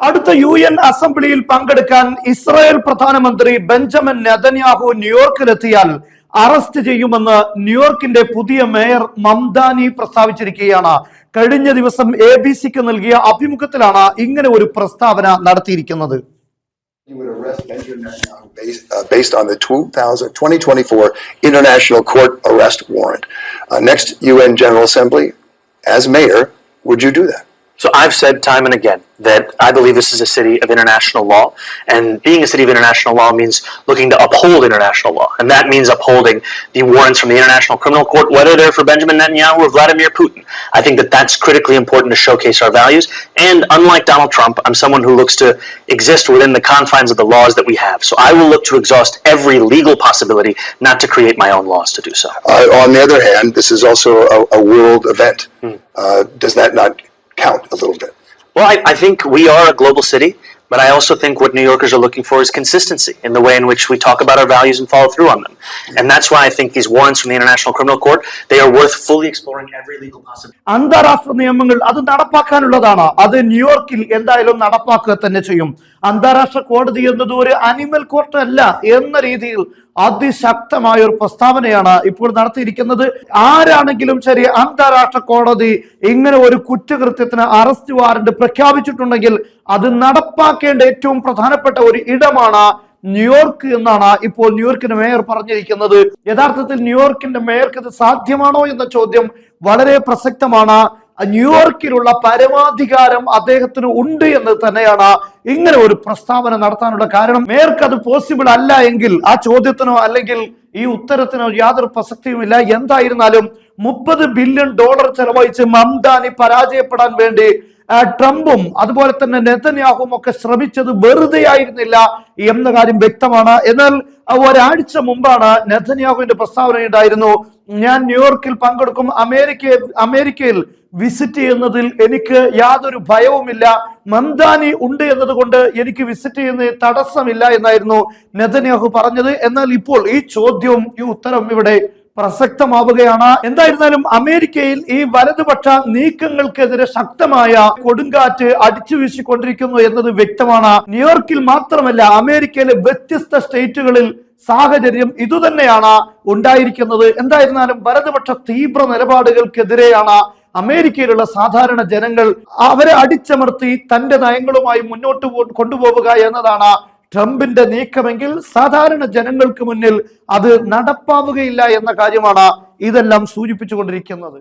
അടുത്ത UN അസംബ്ലിയിൽ പങ്കെടുക്കാൻ ഇസ്രായേൽ പ്രധാനമന്ത്രി ബെഞ്ചമിൻ നെതന്യാഹു ന്യൂയോർക്കിലെത്തിയാൽ അറസ്റ്റ് ചെയ്യുമെന്ന് ന്യൂയോർക്കിന്റെ പുതിയ മേയർ മംദാനി പ്രസ്താവിച്ചിരിക്കുകയാണ്. കഴിഞ്ഞ ദിവസം ABC-ക്ക് നൽകിയ അഭിമുഖത്തിലാണ് ഇങ്ങനെ ഒരു പ്രസ്താവന നടത്തിയിരിക്കുന്നത്. You would arrest Benjamin Netanyahu based on the 2024 International Court arrest warrant. Next UN General Assembly, as mayor, would you do that? So I've said time and again that I believe this is a city of international law, and being a city of international law means looking to uphold international law, and that means upholding the warrants from the International Criminal Court, whether they're for Benjamin Netanyahu or Vladimir Putin. I think that that's critically important to showcase our values, and unlike Donald Trump, I'm someone who looks to exist within the confines of the laws that we have. So I will look to exhaust every legal possibility, not to create my own laws to do so. On the other hand, this is also a world event. Does that not count a little bit? Well, I think we are a global city, but I also think what New Yorkers are looking for is consistency in the way in which we talk about our values and follow through on them. And that's why I think these warrants from the International Criminal Court, they are worth fully exploring every legal possibility. അന്താരാഷ്ട്ര നിയമങ്ങൾ അത് നടപ്പാക്കാനുള്ളതാണ്. അത് ന്യൂയോർക്കിൽ എന്തായാലും നടപ്പാക്കുക തന്നെ ചെയ്യും. അന്താരാഷ്ട്ര കോടതി എന്നത് ഒരു അനിമൽ കോർട്ട് അല്ല എന്ന രീതിയിൽ അതിശക്തമായ ഒരു പ്രസ്താവനയാണ് ഇപ്പോൾ നടത്തിയിരിക്കുന്നത്. ആരാണെങ്കിലും ശരി, അന്താരാഷ്ട്ര കോടതി ഇങ്ങനെ ഒരു കുറ്റകൃത്യത്തിന് അറസ്റ്റ് വാറന്റ് പ്രഖ്യാപിച്ചിട്ടുണ്ടെങ്കിൽ അത് നടപ്പാക്കേണ്ട ഏറ്റവും പ്രധാനപ്പെട്ട ഒരു ഇടമാണ് ന്യൂയോർക്ക് എന്നാണ് ഇപ്പോൾ ന്യൂയോർക്കിന്റെ മേയർ പറഞ്ഞിരിക്കുന്നത്. യഥാർത്ഥത്തിൽ ന്യൂയോർക്കിന്റെ മേയർക്ക് ഇത് സാധ്യമാണോ എന്ന ചോദ്യം വളരെ പ്രസക്തമാണ്. ന്യൂയോർക്കിലുള്ള പരമാധികാരം അദ്ദേഹത്തിന് ഉണ്ട് എന്ന് തന്നെയാണ് ഇങ്ങനെ ഒരു പ്രസ്താവന നടത്താനുള്ള കാരണം. മേയർക്ക് അത് പോസിബിൾ അല്ല എങ്കിൽ ആ ചോദ്യത്തിനോ അല്ലെങ്കിൽ ഈ ഉത്തരത്തിനോ യാതൊരു പ്രസക്തിയുമില്ല. എന്തായിരുന്നാലും $30 ബില്യൺ ചെലവഴിച്ച് മംദാനി പരാജയപ്പെടാൻ വേണ്ടി ട്രംപും അതുപോലെ തന്നെ നെതന്യാഹുവും ഒക്കെ ശ്രമിച്ചത് വെറുതെ ആയിരുന്നില്ല എന്ന കാര്യം വ്യക്തമാണ്. എന്നാൽ ഒരാഴ്ച മുമ്പാണ് നെതന്യാഹുവിന്റെ പ്രസ്താവന ഉണ്ടായിരുന്നു, ഞാൻ ന്യൂയോർക്കിൽ പങ്കെടുക്കും, അമേരിക്കയിൽ വിസിറ്റ് ചെയ്യുന്നതിൽ എനിക്ക് യാതൊരു ഭയവുമില്ല, മംദാനി ഉണ്ട് എന്നതുകൊണ്ട് എനിക്ക് വിസിറ്റ് ചെയ്യുന്നതിന് തടസ്സമില്ല എന്നായിരുന്നു നെതന്യാഹു പറഞ്ഞത്. എന്നാൽ ഇപ്പോൾ ഈ ചോദ്യവും ഈ ഉത്തരവും ഇവിടെ പ്രസക്തമാവുകയാണ്. എന്തായിരുന്നാലും അമേരിക്കയിൽ ഈ വലതുപക്ഷ നീക്കങ്ങൾക്കെതിരെ ശക്തമായ കൊടുങ്കാറ്റ് അടിച്ചു വീശിക്കൊണ്ടിരിക്കുന്നു എന്നത് വ്യക്തമാണ്. ന്യൂയോർക്കിൽ മാത്രമല്ല, അമേരിക്കയിലെ വ്യത്യസ്ത സ്റ്റേറ്റുകളിൽ സാഹചര്യം ഇതുതന്നെയാണ് ഉണ്ടായിരിക്കുന്നത്. എന്തായിരുന്നാലും വലതുപക്ഷ തീവ്ര നിലപാടുകൾക്കെതിരെയാണ് അമേരിക്കയിലുള്ള സാധാരണ ജനങ്ങൾ. അവരെ അടിച്ചമർത്തി തന്റെ നയങ്ങളുമായി മുന്നോട്ട് കൊണ്ടുപോവുക എന്നതാണ് ട്രംപിന്റെ നീക്കമെങ്കിൽ സാധാരണ ജനങ്ങൾക്ക് മുന്നിൽ അത് നടപ്പാവുകയില്ല എന്ന കാര്യമാണ് ഇതെല്ലാം സൂചിപ്പിച്ചുകൊണ്ടിരിക്കുന്നത്.